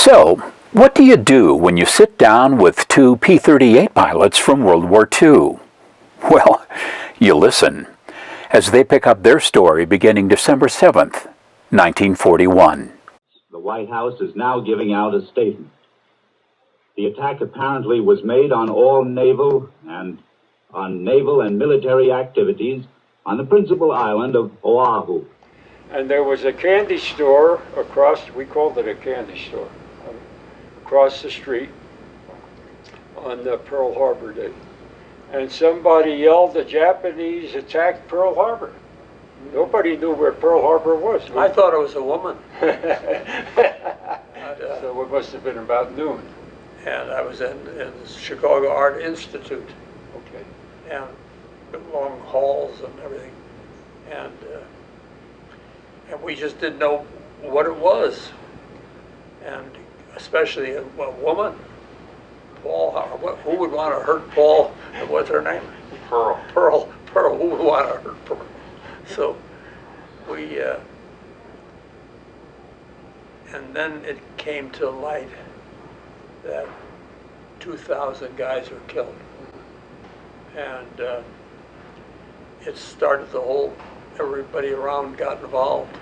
So, what do you do when you sit down with two P-38 pilots from World War II? Well, you listen as they pick up their story beginning December 7th, 1941. The White House is now giving out a statement. The attack apparently was made on all naval and military activities on the principal island of Oahu. And there was a candy store across, we called it a candy store, across the street on the Pearl Harbor Day. And somebody yelled, "The Japanese attacked Pearl Harbor." Nobody knew where Pearl Harbor was. I thought it was a woman. So it must have been about noon. And I was in the Chicago Art Institute. Okay. And long halls and everything. And we just didn't know what it was. And especially a woman. Paul, who would want to hurt Paul? What's her name? Pearl. Pearl, who would want to hurt Pearl? So we, and then it came to light that 2,000 guys were killed. And it started everybody around got involved.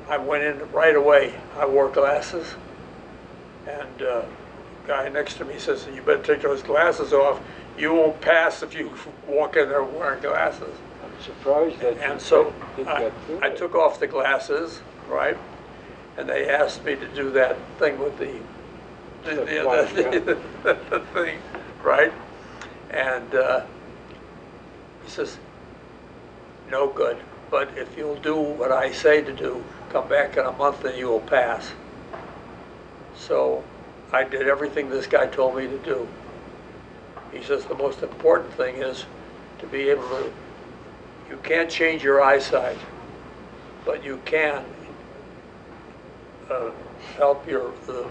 I went in right away. I wore glasses, and the guy next to me says, "You better take those glasses off. You won't pass if you walk in there wearing glasses." I'm surprised that And so I I took off the glasses, right? And they asked me to do that thing with the thing, right? And he says, "No good, but if you'll do what I say to do, come back in a month and you will pass." So I did everything this guy told me to do. He says the most important thing is to be able to, you can't change your eyesight, but you can help the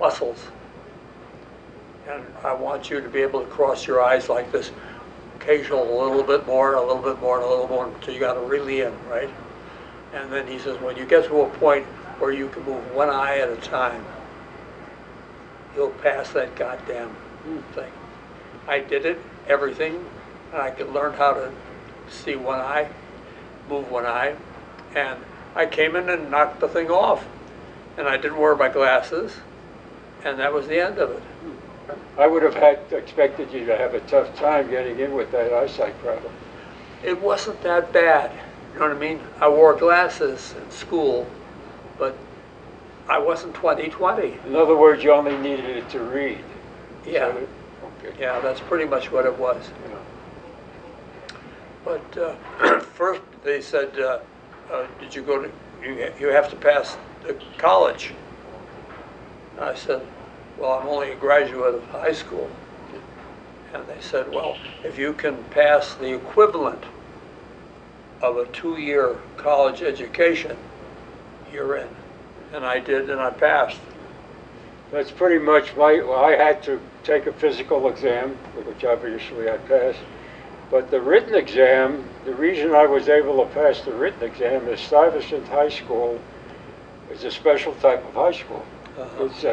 muscles. And I want you to be able to cross your eyes like this, occasional, a little bit more, a little bit more, and a little more, until you got to really in, right? And then he says, when you get to a point where you can move one eye at a time, you'll pass that goddamn thing. I did it, everything, and I could learn how to see one eye, move one eye, and I came in and knocked the thing off. And I didn't wear my glasses, and that was the end of it. I would have expected you to have a tough time getting in with that eyesight problem. It wasn't that bad, you know what I mean? I wore glasses in school, but I wasn't 20/20. In other words, you only needed it to read. Yeah, So, okay. yeah, that's pretty much what it was. Yeah. But first they said, did you go to, you have to pass the college. I said, well, I'm only a graduate of high school. And they said, well, if you can pass the equivalent of a 2-year college education, you're in. And I did, and I passed. That's pretty much I had to take a physical exam, which obviously I passed. But the written exam, the reason I was able to pass the written exam is Stuyvesant High School is a special type of high school. It's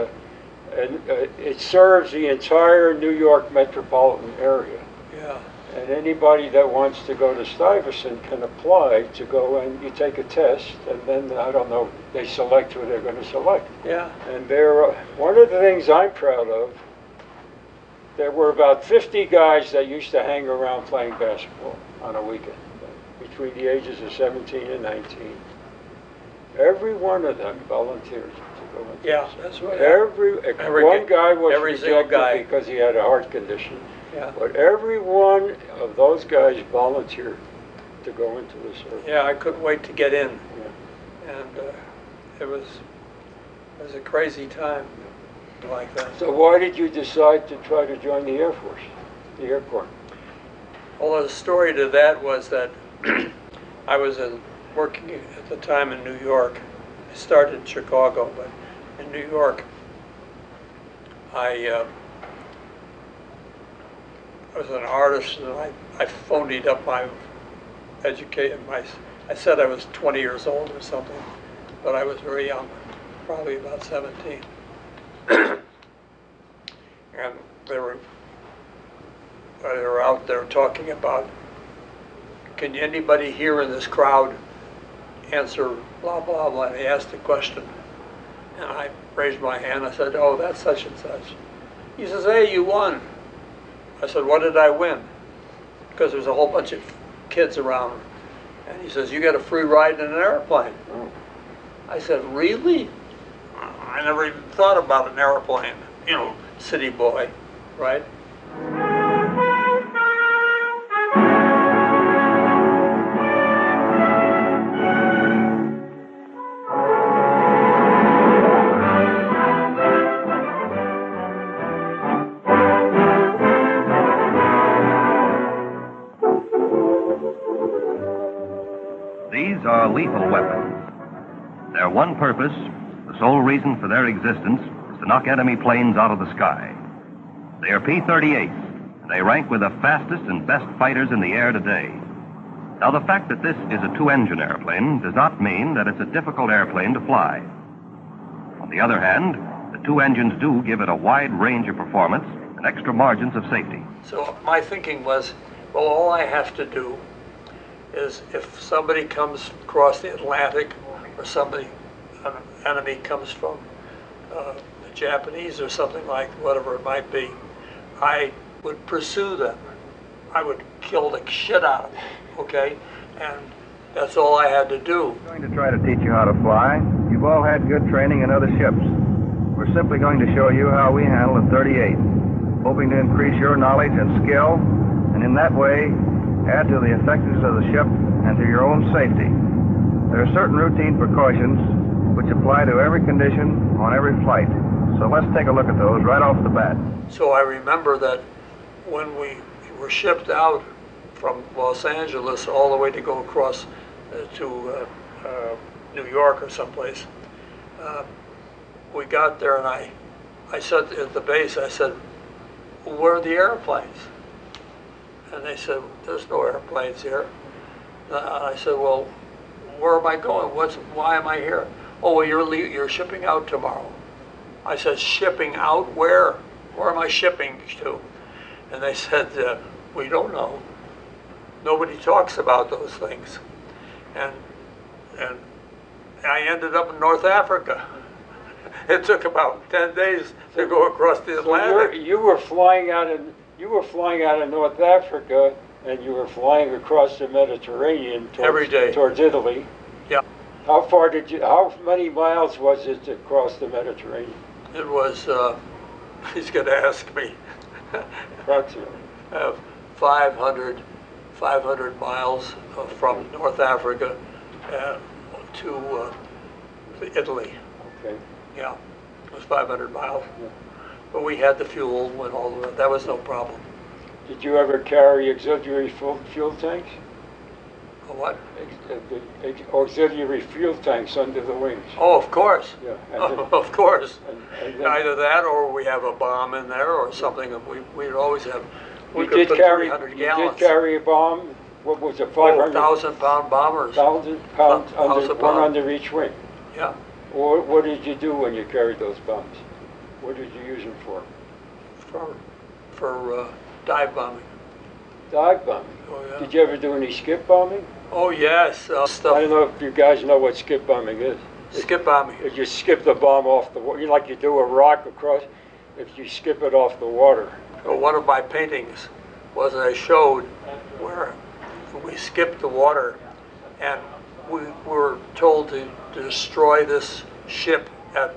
it serves the entire New York metropolitan area. Yeah. And anybody that wants to go to Stuyvesant can apply to go, and you take a test, and then, I don't know, they select who they're going to select. Yeah. And one of the things I'm proud of, there were about 50 guys that used to hang around playing basketball on a weekend, between the ages of 17 and 19. Every one of them volunteered to go into Yeah, this. that's what One guy was every single rejected guy. because he had a heart condition. Yeah. But every one of those guys volunteered to go into the service. Yeah, I couldn't wait to get in. Yeah. And it was a crazy time like that. So why did you decide to try to join the Air Force, the Air Corps? Well, the story to that was that I was working at the time in New York. I started in Chicago, but in New York, I was an artist, and I phonied up my education. I said I was 20 years old or something, but I was very young. probably about 17. And they were out there talking about, can anybody here in this crowd answer blah, blah, blah. And he asked the question. And I raised my hand. I said, oh, that's such and such. He says, hey, you won. I said, what did I win? Because there's a whole bunch of kids around. And he says, you get a free ride in an airplane. I said, really? I never even thought about an airplane. You know, city boy, right? These are lethal weapons. Their one purpose, the sole reason for their existence, is to knock enemy planes out of the sky. They are P-38s, and they rank with the fastest and best fighters in the air today. Now, the fact that this is a two-engine airplane does not mean that it's a difficult airplane to fly. On the other hand, the two engines do give it a wide range of performance and extra margins of safety. So my thinking was, well, all I have to do is if somebody comes across the Atlantic or somebody, an enemy comes from the Japanese or something like whatever it might be, I would pursue them. I would kill the shit out of them, okay? And that's all I had to do. We're going to try to teach you how to fly. You've all had good training in other ships. We're simply going to show you how we handle a 38, hoping to increase your knowledge and skill, and in that way, add to the effectiveness of the ship and to your own safety. There are certain routine precautions which apply to every condition on every flight. So let's take a look at those right off the bat. So I remember that when we were shipped out from Los Angeles all the way to go across to New York or someplace, we got there and I said at the base, I said, where are the airplanes? And they said, there's no airplanes here. I said, well, where am I going? Why am I here? Oh, well, you're shipping out tomorrow. I said, shipping out where? Where am I shipping to? And they said, we don't know. Nobody talks about those things. And I ended up in North Africa. It took about 10 days to go across the Atlantic. So you were flying out of North Africa, and you were flying across the Mediterranean Every day. Towards Italy. Yeah. How many miles was it to cross the Mediterranean? It was, he's going to ask me, Approximately. 500 miles from North Africa to Italy. Okay. Yeah, it was 500 miles. Yeah. But we had the fuel and all of that. That was no problem. Did you ever carry auxiliary fuel tanks? A what? Auxiliary fuel tanks under the wings. Oh, of course. Yeah. Of course. And then, either that or we have a bomb in there or something. We'd always have. We you could did put carry. 300 You gallons. did carry a bomb. What was it? 500. 1,000-pound bombers. 1,000 pounds Thousand one pound. under each wing. Yeah. What did you do when you carried those bombs? What did you use them for? For dive bombing. Dive bombing. Oh yeah. Did you ever do any skip bombing? Oh yes. I Stuff. don't know if you guys know what skip bombing is. Skip bombing. If you skip the bomb off the water, like you do a rock across, if you skip it off the water. So one of my paintings was I showed where we skipped the water and we were told to destroy this ship at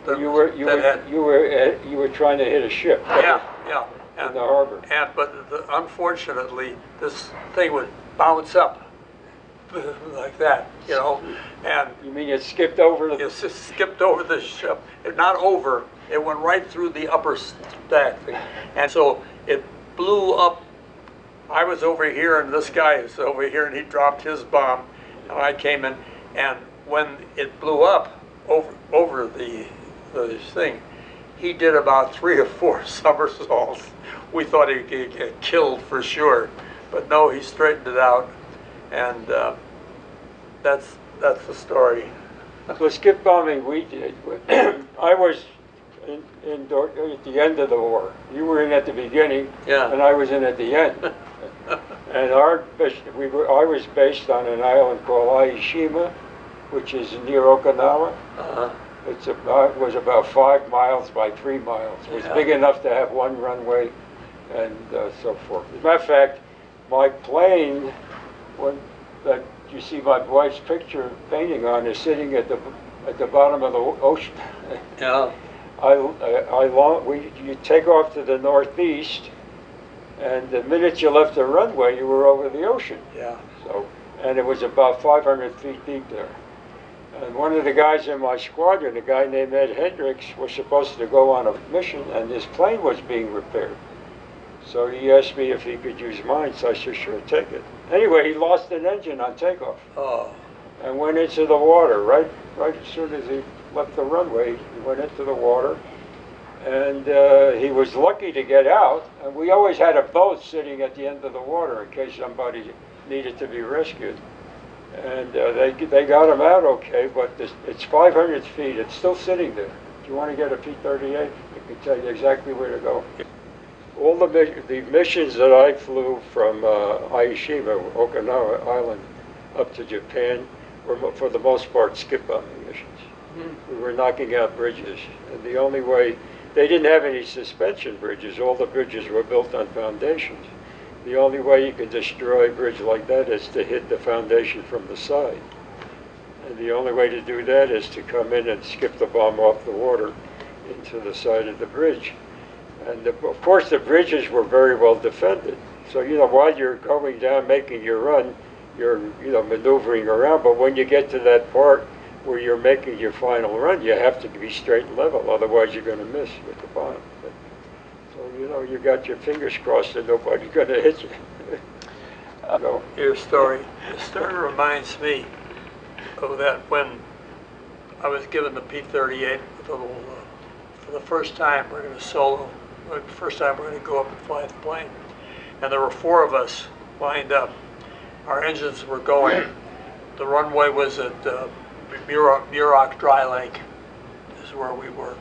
You were trying to hit a ship. Yeah. In the harbor. But unfortunately, this thing would bounce up like that, you know. And You mean it skipped over it just skipped over the ship. Not over. It went right through the upper stack thing. And so it blew up. I was over here and this guy is over here and he dropped his bomb. And I came in and when it blew up over the thing, he did about 3 or 4 somersaults. We thought he'd get killed for sure. But no, he straightened it out. And that's the story. So skip bombing we did. I was at the end of the war. You were in at the beginning, Yeah. and I was in at the end. And I was based on an island called Aishima, which is near Okinawa. Uh-huh. It was about 5 miles by 3 miles. It was Yeah. big enough to have one runway and so forth. As a matter of fact, my plane, that you see my wife's picture painting on, is sitting at the bottom of the ocean. Yeah. You take off to the northeast, and the minute you left the runway, you were over the ocean. Yeah. So, and it was about 500 feet deep there. And one of the guys in my squadron, a guy named Ed Hendricks, was supposed to go on a mission, and his plane was being repaired. So he asked me if he could use mine, so I said, sure, take it. Anyway, he lost an engine on takeoff Oh. and went into the water. Right as soon as he left the runway, he went into the water. And he was lucky to get out. And we always had a boat sitting at the end of the water in case somebody needed to be rescued. And they got him out okay, but it's 500 feet. It's still sitting there. If you want to get a P-38, I can tell you exactly where to go. All the missions that I flew from Aishima, Okinawa Island, up to Japan were for the most part skip bombing missions. We were knocking out bridges, and the only way, they didn't have any suspension bridges. All the bridges were built on foundations. The only way you can destroy a bridge like that is to hit the foundation from the side. And the only way to do that is to come in and skip the bomb off the water into the side of the bridge. And of course the bridges were very well defended. So, while you're going down making your run, you're, maneuvering around. But when you get to that part where you're making your final run, you have to be straight and level. Otherwise you're going to miss with the bomb. So, you got your fingers crossed that nobody's going to hit you. Your story. The story reminds me of that when I was given the P-38 for the first time we're going to solo. The first time we're going to go up and fly the plane. And there were 4 of us lined up. Our engines were going. The runway was at Muroc Dry Lake, is where we were.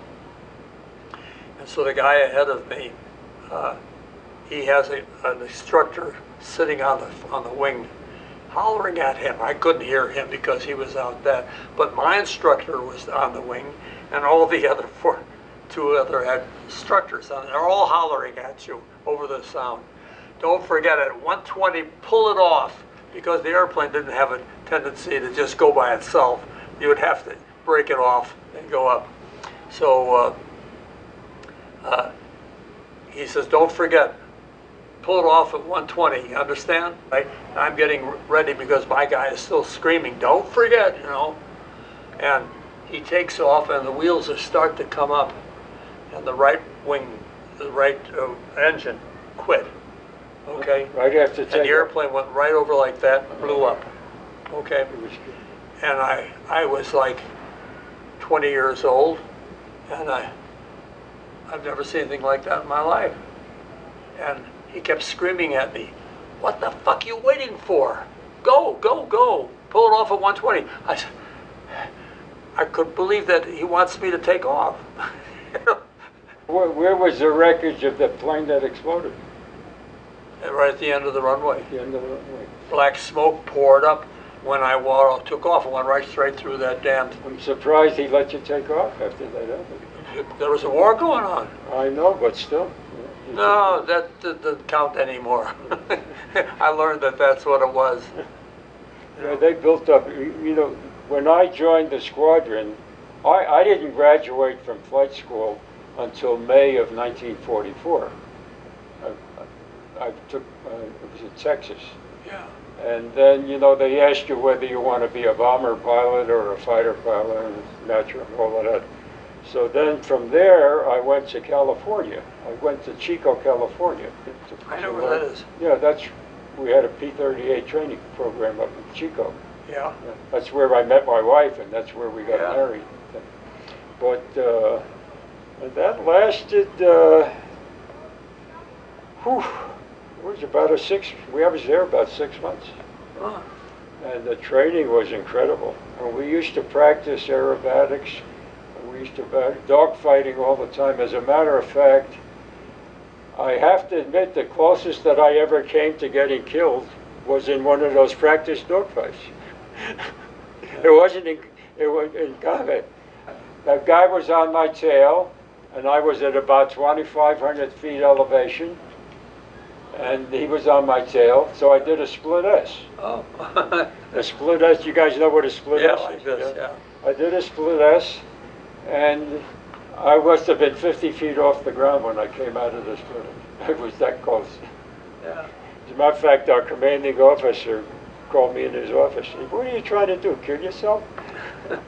And so the guy ahead of me, he has an instructor sitting on the wing, hollering at him. I couldn't hear him because he was out there. But my instructor was on the wing, and all the other 2 other had instructors on it. They're all hollering at you over the sound. Don't forget, at 120, pull it off, because the airplane didn't have a tendency to just go by itself. You would have to break it off and go up. So he says, don't forget, pull it off at 120, you understand? Right? I'm getting ready because my guy is still screaming, don't forget, And he takes off and the wheels start to come up, and the right wing, the right engine quit. Okay? Right after And the airplane went right over like that, blew up. Okay? And I was like 20 years old, and I've never seen anything like that in my life. And he kept screaming at me, what the fuck are you waiting for? Go, go, go. Pull it off at 120. I couldn't believe that he wants me to take off. Where was the wreckage of the plane that exploded? Right at the end of the runway. At the end of the runway. Black smoke poured up. When I took off, it went right straight through that damn. I'm surprised he let you take off after that happened. There was a war going on. I know, but still. No, that doesn't count anymore. I learned that that's what it was. Yeah, they built up, when I joined the squadron, I didn't graduate from flight school until May of 1944. I took, it was in Texas. Yeah. And then, they asked you whether you want to be a bomber pilot or a fighter pilot, and natural, and all of that. So then from there, I went to California. I went to Chico, California. I know where that is. Yeah, we had a P-38 training program up in Chico. Yeah. That's where I met my wife, and that's where we got married. But and that lasted, it was about I was there about 6 months. Huh. And the training was incredible. And we used to practice aerobatics. We used to dogfighting all the time. As a matter of fact, I have to admit the closest that I ever came to getting killed was in one of those practice dogfights. It wasn't in combat. That guy was on my tail, and I was at about 2,500 feet elevation, and he was on my tail, so I did a split S. Oh. A split S, you guys know what a split Yeah, S is? like this, yeah. I did a split S, and I must have been 50 feet off the ground when I came out of the split S. It was that close. Yeah. As a matter of fact, our commanding officer called me in his office. He said, "What are you trying to do, kill yourself?" In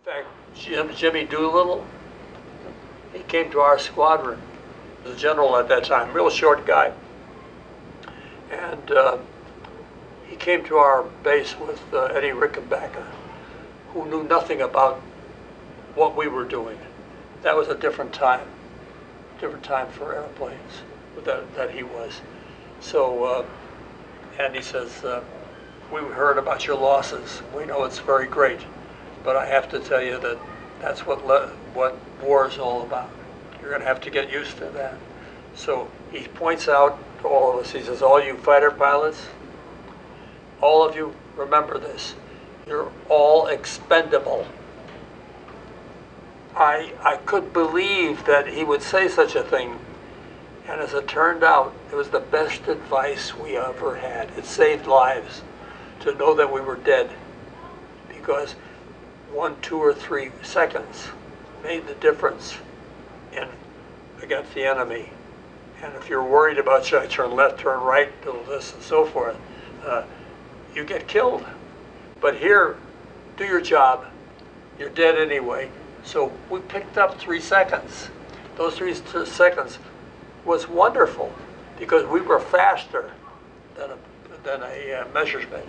fact, Jimmy Doolittle, he came to our squadron. He was a general at that time, real short guy. And he came to our base with Eddie Rickenbacker, who knew nothing about what we were doing. That was a different time for airplanes that he was. So, and he says, we heard about your losses. We know it's very great, but I have to tell you that that's what war is all about. You're going to have to get used to that. So he points out to all of us, he says, all you fighter pilots, all of you, remember this, you're all expendable. I couldn't believe that he would say such a thing, and as it turned out, it was the best advice we ever had. It saved lives to know that we were dead, because 1, 2, or 3 seconds made the difference against the enemy. And if you're worried about should I turn left, turn right, do this and so forth, you get killed. But here, do your job. You're dead anyway. So we picked up 3 seconds. Those 3 seconds was wonderful because we were faster than a Messerschmitt.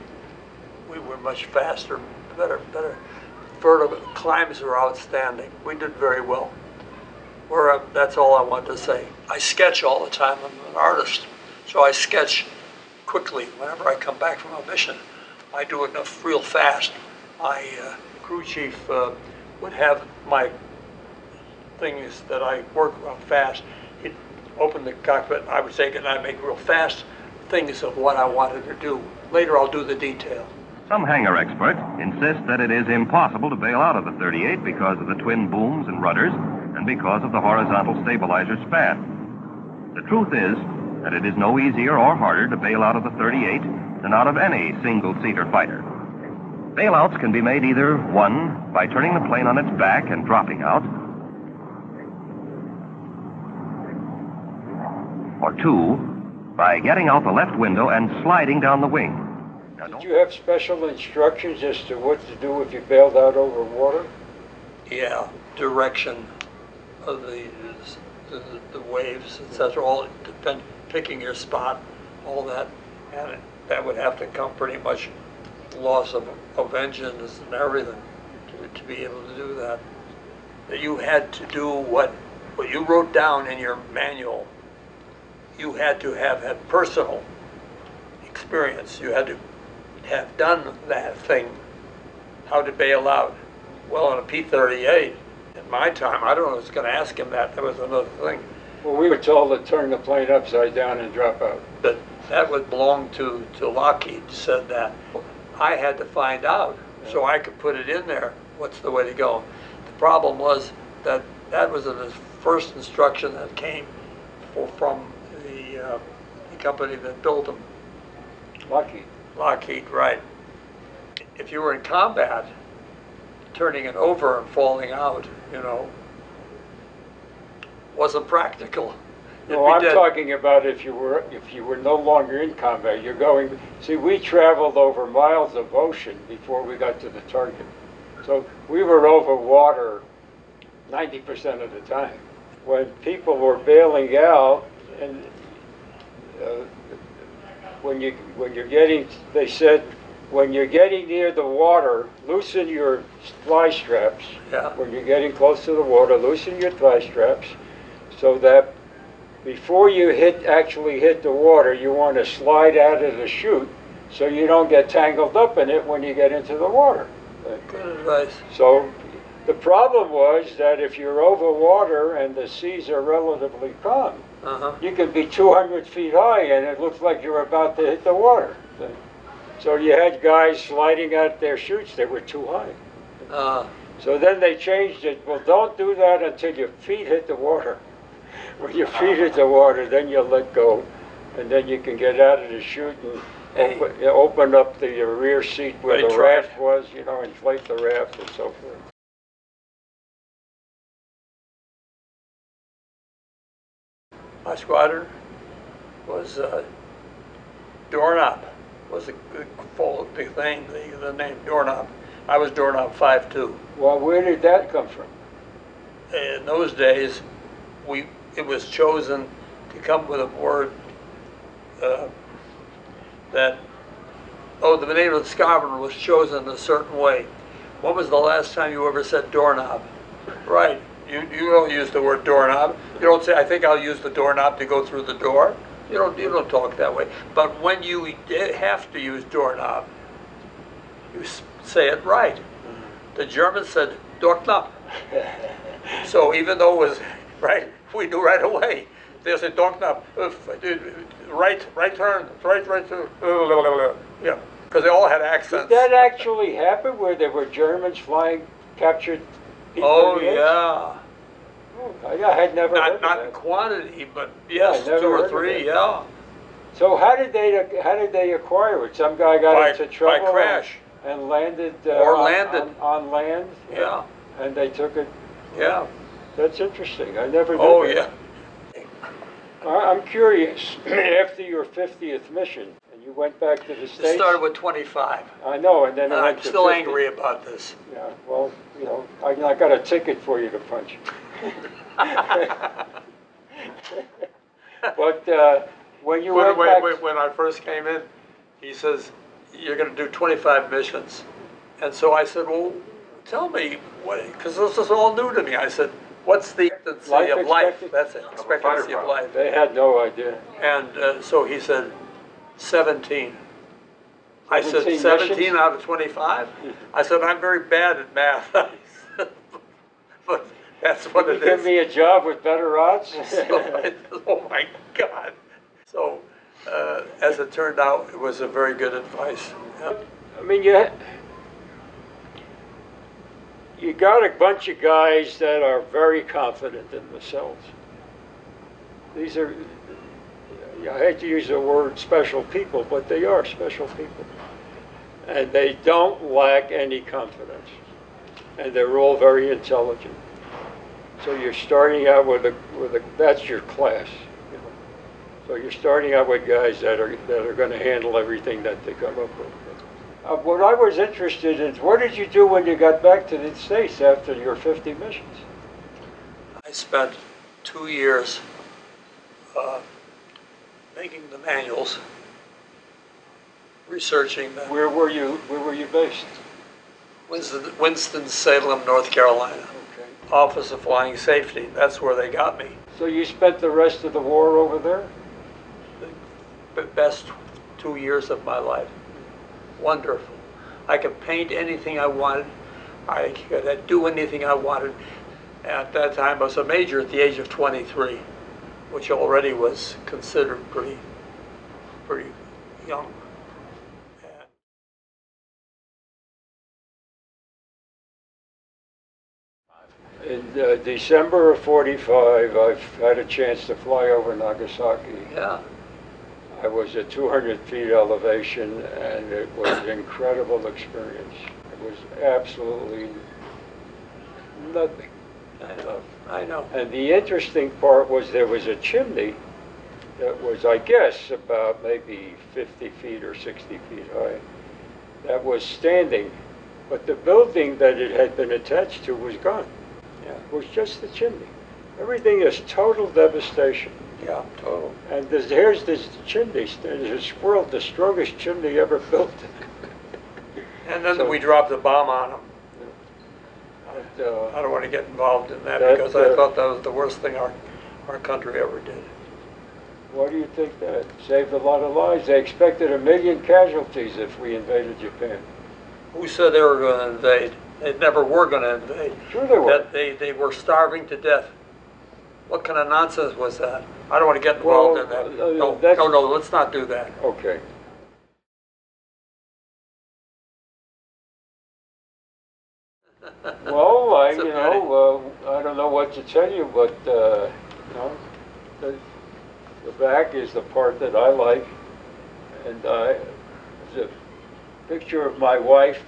We were much faster, better. Vertical climbs were outstanding. We did very well. That's all I want to say. I sketch all the time. I'm an artist, so I sketch quickly. Whenever I come back from a mission, I do it real fast. My crew chief would have my things that I work on fast. He'd open the cockpit, I would take it, and I'd make real fast things of what I wanted to do. Later I'll do the detail. Some hangar experts insist that it is impossible to bail out of the 38 because of the twin booms and rudders and because of the horizontal stabilizer span. The truth is that it is no easier or harder to bail out of the 38 than out of any single-seater fighter. Bailouts can be made either, 1, by turning the plane on its back and dropping out, or 2, by getting out the left window and sliding down the wing. Did you have special instructions as to what to do if you bailed out over water? Yeah, direction of the waves, etc. All picking your spot, all that, and that would have to come pretty much loss of engines and everything to be able to do that. That you had to do what you wrote down in your manual. You had to have had personal experience. You had to have done that thing, how to bail out. Well, on a P-38, in my time, I don't know if I was going to ask him that. That was another thing. Well, we were told to turn the plane upside down and drop out. But that would belong to Lockheed, said that. I had to find out so I could put it in there. What's the way to go? The problem was that was the first instruction that came from the company that built them. Lockheed, right. If you were in combat, turning it over and falling out, wasn't practical. No, I'm talking about if you were no longer in combat. You're going. See, we traveled over miles of ocean before we got to the target, so we were over water 90% of the time. When people were bailing out, and they said, when you're getting near the water, loosen your thigh straps. Yeah. When you're getting close to the water, loosen your thigh straps, so that before you actually hit the water, you want to slide out of the chute so you don't get tangled up in it when you get into the water. Good advice. So the problem was that if you're over water and the seas are relatively calm, you can be 200 feet high and it looks like you're about to hit the water. So you had guys sliding out their chutes that were too high. So then they changed it. Well, don't do that until your feet hit the water. When your feet hit the water, then you let go, and then you can get out of the chute and open up the rear seat where the raft was, you know, inflate the raft and so forth. My squadron was Doorknob, was the thing, the name Doorknob. I was Doorknob 5-2. Well, where did that come from? In those days, it was chosen to come with a word the name of the squadron was chosen a certain way. When was the last time you ever said doorknob? Right. You don't use the word doorknob. You don't say, I think I'll use the doorknob to go through the door. You don't talk that way. But when you have to use doorknob, you say it right. The Germans said Doorknob. So even though it was right, we knew right away. They said Doorknob, right turn, right turn. Yeah, because they all had accents. Did that actually happen where there were Germans flying captured P-38s? Oh yeah. Oh, I had never heard of Not that. in quantity, but yes, Yeah, 2 or 3, yeah. So how did they acquire it? Some guy got into trouble by crash and landed landed on land. Yeah. And they took it. Yeah. That's interesting. I never knew Oh that. yeah. I'm curious. After your 50th mission, and you went back to the States. It started with 25. I know, and then it went I'm to still 50. angry about this. Yeah. Well, you know, I got a ticket for you to punch. But when you went back, when I first came in, he says, you're going to do 25 missions. And so I said, well, tell me, because this is all new to me. I said, what's the expectancy of life? That's it, expectancy of life. They had no idea. And so he said, 17. I said, 17 17 missions? out of 25? I said, I'm very bad at math. But that's what Can it you give is. me a job with better odds? Oh my God. So, as it turned out, it was a very good advice. Yeah. I mean, you got a bunch of guys that are very confident in themselves. These are, I hate to use the word special people, but they are special people. And they don't lack any confidence. And they're all very intelligent. So you're starting out with that's your class. You know? So you're starting out with guys that are going to handle everything that they come up with. What I was interested in is, what did you do when you got back to the States after your 50 missions? I spent 2 years making the manuals, researching them. Where were you based? Winston-Salem, North Carolina. Okay. Office of Flying Safety. That's where they got me. So you spent the rest of the war over there? The best 2 years of my life. Wonderful. I could paint anything I wanted. I could do anything I wanted. At that time, I was a major at the age of 23, which already was considered pretty young. In December of 45, I've had a chance to fly over Nagasaki. Yeah. I was at 200 feet elevation, and it was an incredible experience. It was absolutely nothing. I know. And the interesting part was there was a chimney that was, I guess, about maybe 50 feet or 60 feet high, that was standing, but the building that it had been attached to was gone. Yeah. It was just the chimney. Everything is total devastation. Yeah, total. And here's this chimney, there's a squirrel, the strongest chimney ever built. And then we dropped the bomb on them. And, I don't want to get involved in that because I thought that was the worst thing our country ever did. Why do you think that? Saved a lot of lives. They expected 1 million casualties if we invaded Japan. Who said they were going to invade? They never were going to invade. Sure they were. That they were starving to death. What kind of nonsense was that? I don't want to get involved in that. No, let's not do that. Okay. Well, I don't know what to tell you, but the back is the part that I like, and there's a picture of my wife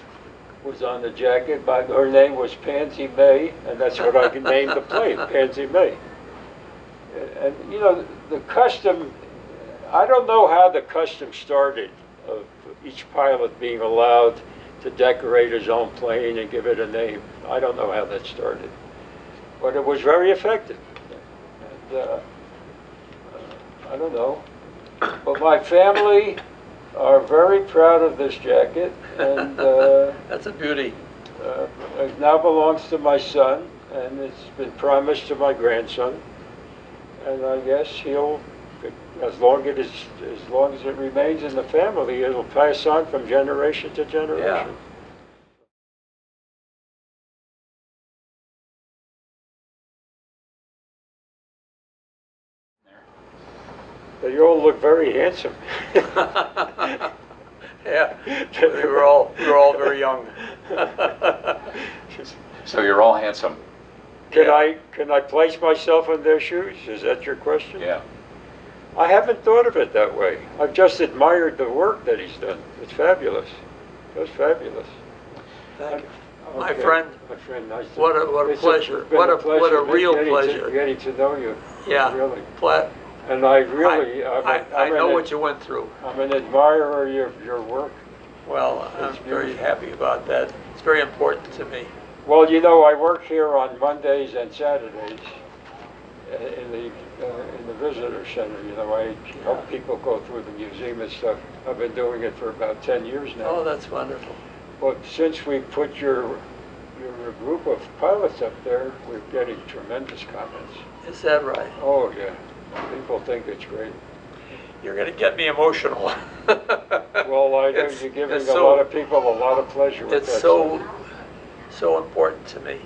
was on the jacket. Her name was Pansy May, and that's what I named the plane, Pansy May. And the custom, I don't know how the custom started of each pilot being allowed to decorate his own plane and give it a name. I don't know how that started, but it was very effective. And, I don't know, but my family are very proud of this jacket, and That's a beauty. it now belongs to my son, and it's been promised to my grandson, and I guess he'll, as long as it remains in the family, it'll pass on from generation to generation. Yeah. But you all look very handsome. Yeah, we were all very young. So you're all handsome. Can I place myself in their shoes? Is that your question? Yeah. I haven't thought of it that way. I've just admired the work that he's done. It's fabulous. It's fabulous. Thank you. Okay. My friend, nice to what a pleasure. What a real pleasure. Getting to know you. Yeah. Really. And I know what you went through. I'm an admirer of your work. Well, I'm very happy about that. It's very important to me. Well, I work here on Mondays and Saturdays in the visitor center. I help people go through the museum and stuff. I've been doing it for about 10 years now. Oh, that's wonderful. But since we put your group of pilots up there, we're getting tremendous comments. Is that right? Oh, yeah. People think it's great. You're going to get me emotional. Well, I know you're giving a lot of people a lot of pleasure with that. It's so important to me.